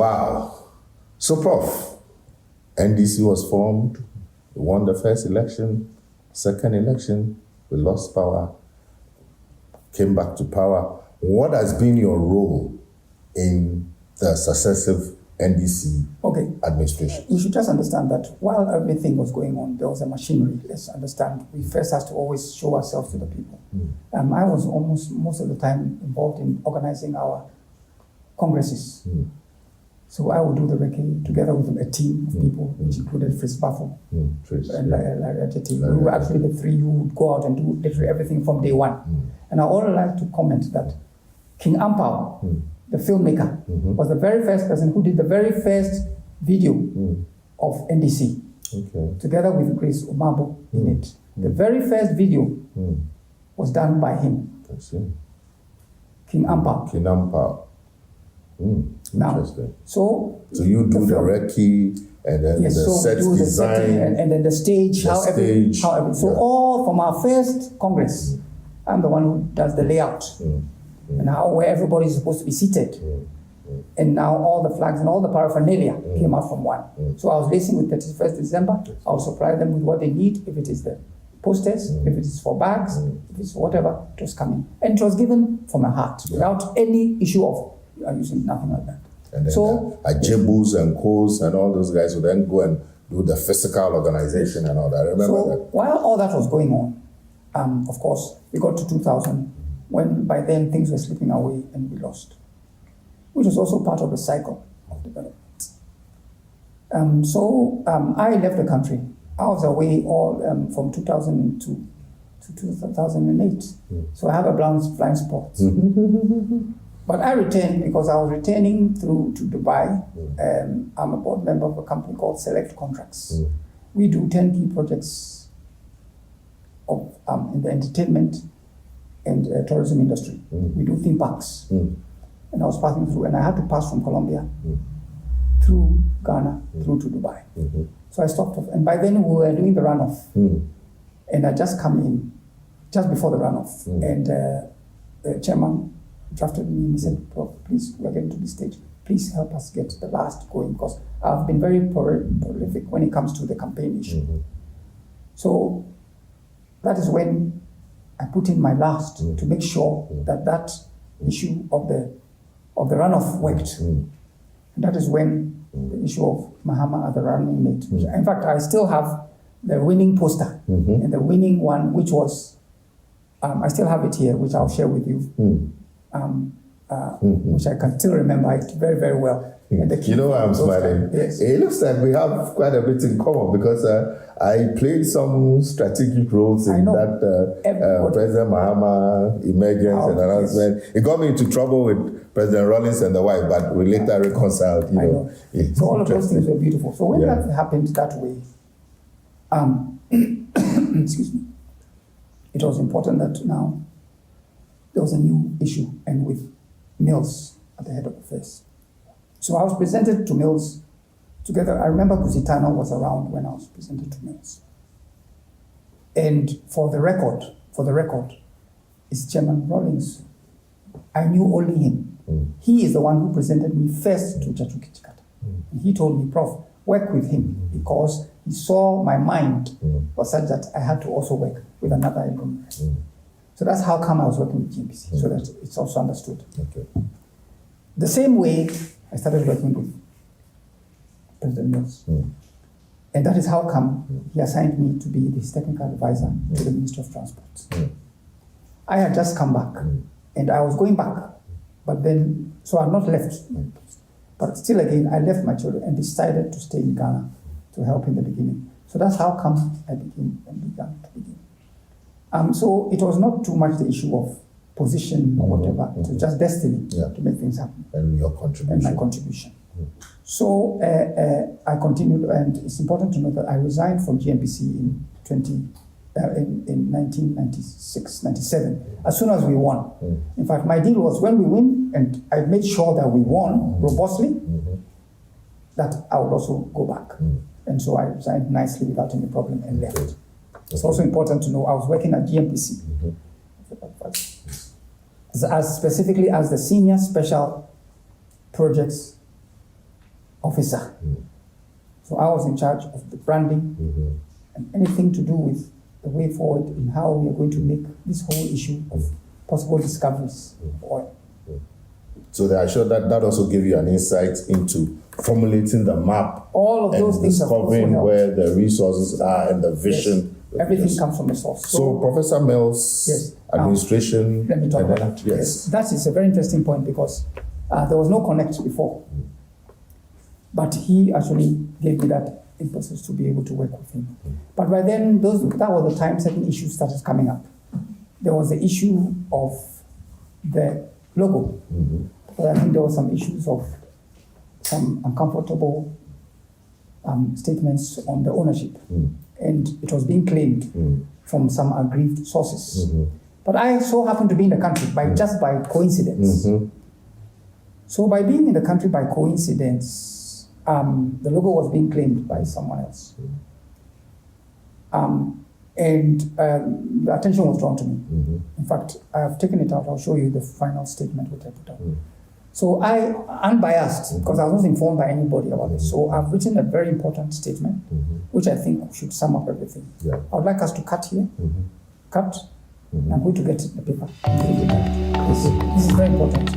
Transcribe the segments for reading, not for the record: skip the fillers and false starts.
Wow. So, Prof, NDC was formed, we won the first election, second election, we lost power, came back to power. What has been your role in the successive NDC administration? You should just understand that while everything was going on, there was a machinery. Let's understand. We first have to always show ourselves to the people. I was almost most of the time involved in organizing our congresses. So I would do the recce together with a team of people, which included Fritz Baffo and Larry Ajeti. We were actually the three who would go out and do literally everything from day one. And I would like to comment that King Ampao, the filmmaker, was the very first person who did the very first video of NDC, together with Grace Omabo in it. The very first video was done by him. King Ampao. King Ampao. Now, so you do the recce and then the set design and then the stage, how everything. So all from our first Congress, I'm the one who does the layout and where everybody is supposed to be seated. And now all the flags and all the paraphernalia came out from one. So I was racing with 31st December. I'll supply them with what they need. If it is the posters, if it is for bags, if it's whatever, it was coming. And it was given from my heart without any issue of using nothing like that. And then Ajebus and Coes and all those guys would then go and do the physical organization and all that. Remember that? While all that was going on, of course, we got to 2000 when by then things were slipping away and we lost, which was also part of the cycle of development. I left the country. I was away all from 2002 to 2008. So I have a blind spot. But I returned because I was returning through to Dubai. I'm a board member of a company called Select Contracts. We do turnkey projects of in the entertainment and tourism industry. We do theme parks. And I was passing through, and I had to pass from Colombia through Ghana, through to Dubai. So I stopped off, and by then we were doing the runoff. And I just come in, just before the runoff, and the chairman drafted me and he said, Prof, please, we're getting to this stage. Please help us get the last going, because I've been very prolific when it comes to the campaign issue. So that is when I put in my last to make sure that that issue of the runoff worked. And that is when the issue of Mahama as the running mate. In fact, I still have the winning poster and the winning one, which was, I still have it here, which I'll share with you. Which I can still remember it very, very well. You know why I'm smiling? Yes. It looks like we have quite a bit in common because I played some strategic roles in that President Mahama emergence and announcement. It got me into trouble with President Rawlings and the wife, but we later reconciled. You know. So all of those things were beautiful. So when that happened that way, excuse me, it was important that now there was a new issue, and with Mills at the head of affairs. So I was presented to Mills together. I remember Kusitano was around when I was presented to Mills. And for the record, it's Chairman Rawlings. I knew only him. He is the one who presented me first to Chatuki Chikata. And he told me, Prof, work with him, because he saw my mind was such that I had to also work with another alumni. So that's how come I was working with GMPC, so that it's also understood. The same way I started working with President Mills. And that is how come he assigned me to be his technical advisor to the Ministry of Transport. I had just come back, and I was going back, but then, so I had not left my post. But still again, I left my children and decided to stay in Ghana to help in the beginning. So that's how come I began to begin. So it was not too much the issue of position or whatever, it was just destiny to make things happen. And your contribution. And my contribution. So I continued, and it's important to know that I resigned from GMPC in 1996, 97, as soon as we won. In fact, my deal was when we win, and I made sure that we won robustly, that I would also go back. And so I resigned nicely without any problem and left. It's also important to know I was working at GMPC, as specifically as the Senior Special Projects officer. So I was in charge of the branding and anything to do with the way forward in how we are going to make this whole issue of possible discoveries of oil. So I'm sure that also gave you an insight into formulating the map, all of those and things, discovering where the resources are and the vision. Yes. Everything comes from the source. So Professor Mills' administration. Let me talk about that. Yes, that is a very interesting point because there was no connect before, but he actually gave me that impetus to be able to work with him. But by then, that was the time certain issues started coming up. There was the issue of the logo. But I think there were some issues of some uncomfortable statements on the ownership. And it was being claimed from some aggrieved sources. But I so happened to be in the country just by coincidence. So by being in the country by coincidence, the logo was being claimed by someone else. And the attention was drawn to me. In fact, I have taken it out. I'll show you the final statement which I put out. So I, unbiased, because I was not informed by anybody about this. So I've written a very important statement, which I think should sum up everything. I would like us to cut here. Cut. I'm going to get the paper. This is very important.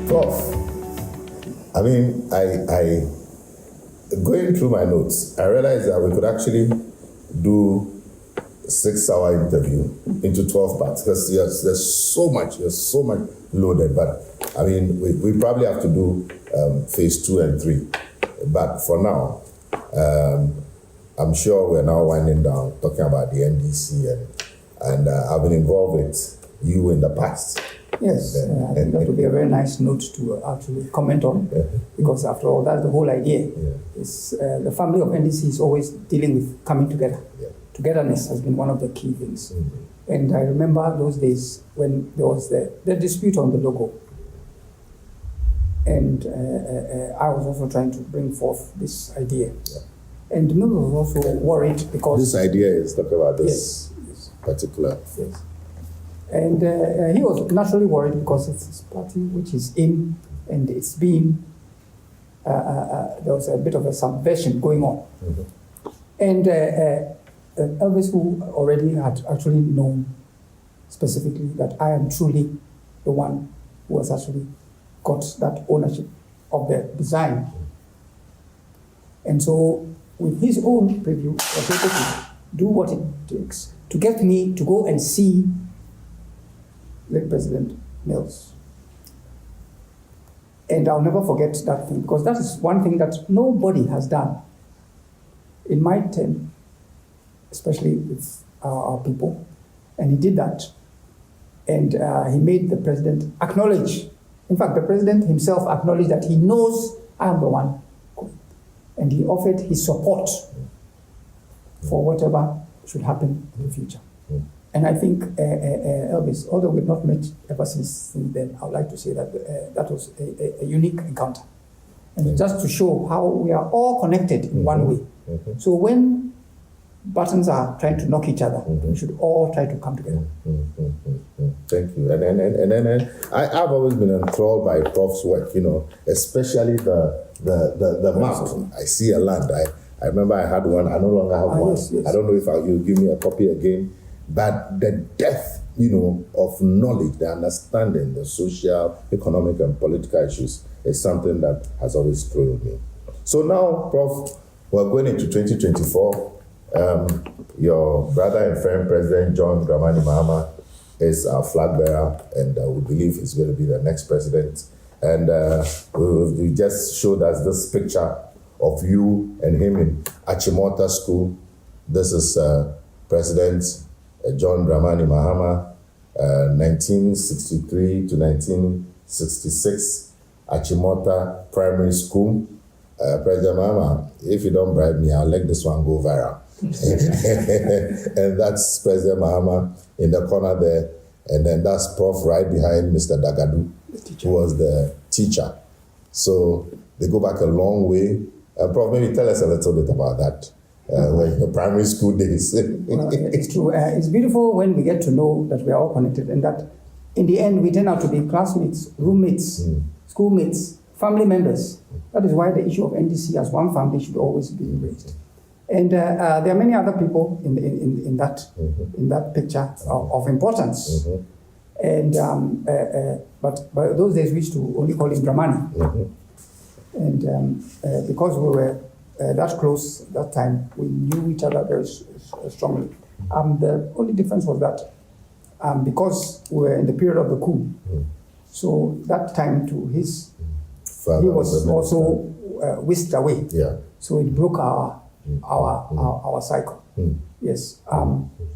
Prof, I mean, I going through my notes, I realized that we could actually do a 6-hour interview into 12 parts because there's so much loaded. But I mean, we probably have to do phase 2 and 3. But for now, I'm sure we're now winding down talking about the NDC and I've been involved with you in the past. Yes, I think that would be a very nice note to actually comment on, because after all, that's the whole idea. Is the family of NDC is always dealing with coming together. Togetherness has been one of the key things. And I remember those days when there was the dispute on the logo. And I was also trying to bring forth this idea. And Mills was also worried because... This idea is talking about this particular... Yes. And he was naturally worried because it's his party which is in, and it's been, there was a bit of a subversion going on. And Elvis, who already had actually known specifically that I am truly the one who has actually got that ownership of the design. And so with his own preview, was able to do what it takes to get me to go and see late President Mills. And I'll never forget that thing, because that is one thing that nobody has done in my term, especially with our people. And he did that. And he made the president acknowledge. In fact, the president himself acknowledged that he knows I am the one. And he offered his support for whatever should happen in the future. And I think Elvis, although we've not met ever since then, I would like to say that that was a unique encounter. And just to show how we are all connected in one way. So when buttons are trying to knock each other, we should all try to come together. Thank you. And I've always been enthralled by Prof's work, especially the map. I see a land. I remember I had one. I no longer have one. Yes. I don't know if you'll give me a copy again. But the depth, of knowledge, the understanding, the social, economic, and political issues is something that has always thrilled me. So now, Prof, we're going into 2024. Your brother and friend, President John Dramani Mahama, is our flag bearer, and we believe he's going to be the next president. And we just showed us this picture of you and him in Achimota School. This is President John Dramani Mahama, 1963 to 1966, Achimota Primary School. President Mahama, if you don't bribe me, I'll let this one go viral. And that's President Mahama in the corner there. And then that's Prof right behind Mr. Dagadu, who was the teacher. So they go back a long way. Prof, maybe tell us a little bit about that, the primary school days. Well, it's true. It's beautiful when we get to know that we are all connected and that in the end we turn out to be classmates, roommates, schoolmates, family members. That is why the issue of NDC as one family should always be raised. And there are many other people in that picture of importance. And but by those days we used to only call him Dramani. And because we were that close that time, we knew each other very strongly. The only difference was that because we were in the period of the coup, so that time to his father, he was also whisked away. Yeah. So it broke our cycle. Yes.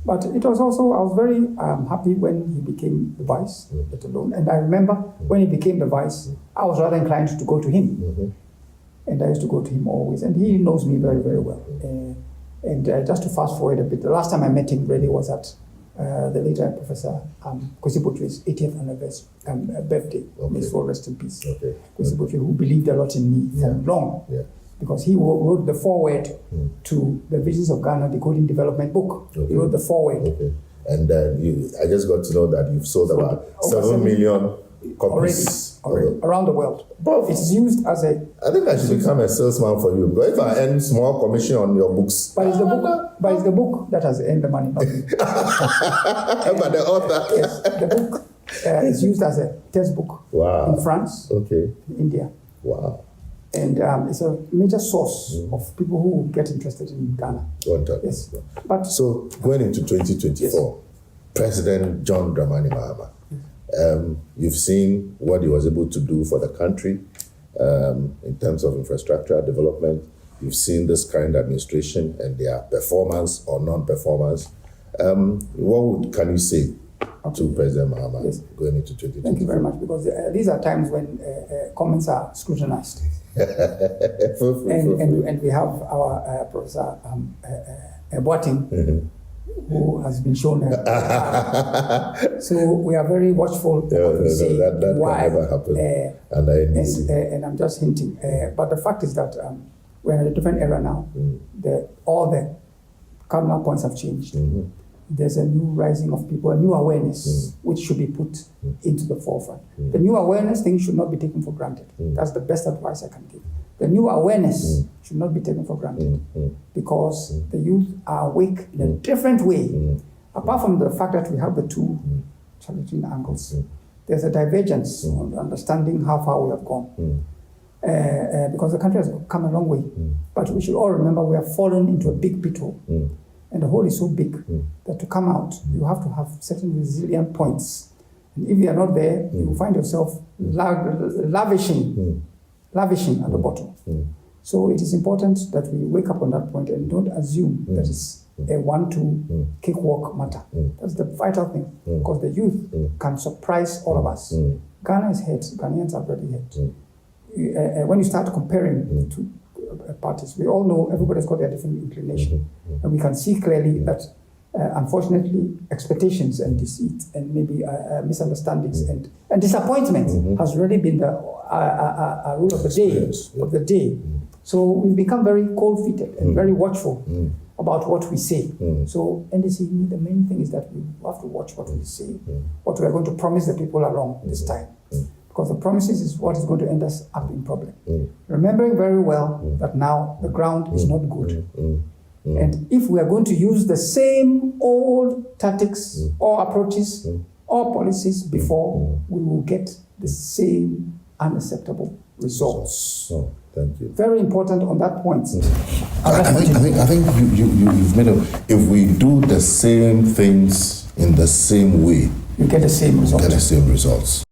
But it was also, I was very happy when he became the vice, let alone. And I remember when he became the vice, I was rather inclined to go to him. And I used to go to him always. And he knows me very, very well. And just to fast forward a bit, the last time I met him really was at the later Professor Kwesi Botre's 80th anniversary birthday. May his soul rest in peace. Kwesi Botre, who believed a lot in me from long. Because he wrote the foreword to the Visions of Ghana Decoding Development book. He wrote the foreword. And I just got to know that you've sold about 7 million copies. Already, around the world. Prof, it's used as a... I think I should become a salesman for you, because if I earn small commission on your books... But it's the book that has earned the money, not me. But the author... Yes, the book is used as a textbook in France, in India. Wow. And it's a major source of people who get interested in Ghana. Yes. But so going into 2024, President John Dramani Mahama, you've seen what he was able to do for the country in terms of infrastructure development. You've seen this current administration and their performance or non-performance. What can you say to President Mahama going into 2024? Thank you very much, because these are times when comments are scrutinized. and we have our Professor Boating, who has been shown. So we are very watchful of what we say. That why, can never happen. And I'm just hinting. But the fact is that we're in a different era now. All the cardinal points have changed. There's a new rising of people, a new awareness, which should be put into the forefront. The new awareness thing should not be taken for granted. That's the best advice I can give. The new awareness should not be taken for granted, because the youth are awake in a different way. Apart from the fact that we have the two challenging angles, there's a divergence on understanding how far we have gone. Because the country has come a long way. But we should all remember we have fallen into a big pit hole. And the hole is so big that to come out, you have to have certain resilient points. And if you are not there, you will find yourself lavishing at the bottom. So it is important that we wake up on that point and don't assume that it's a 1-2 cakewalk matter. That's the vital thing, because the youth can surprise all of us. Ghana is hurt, Ghanaians are very hurt. When you start comparing the two parties, we all know everybody's got their different inclination. And we can see clearly that unfortunately expectations and deceit and maybe misunderstandings and disappointment has really been the rule of the day. So we've become very cold-feeted and very watchful about what we say. So NDC, the main thing is that we have to watch what we say, what we are going to promise the people along this time. Because the promises is what is going to end us up in problem. Remembering very well that now the ground is not good. And if we are going to use the same old tactics or approaches or policies before, we will get the same unacceptable results. Thank you. Very important on that point. I think you've made if we do the same things in the same way, you get the same results.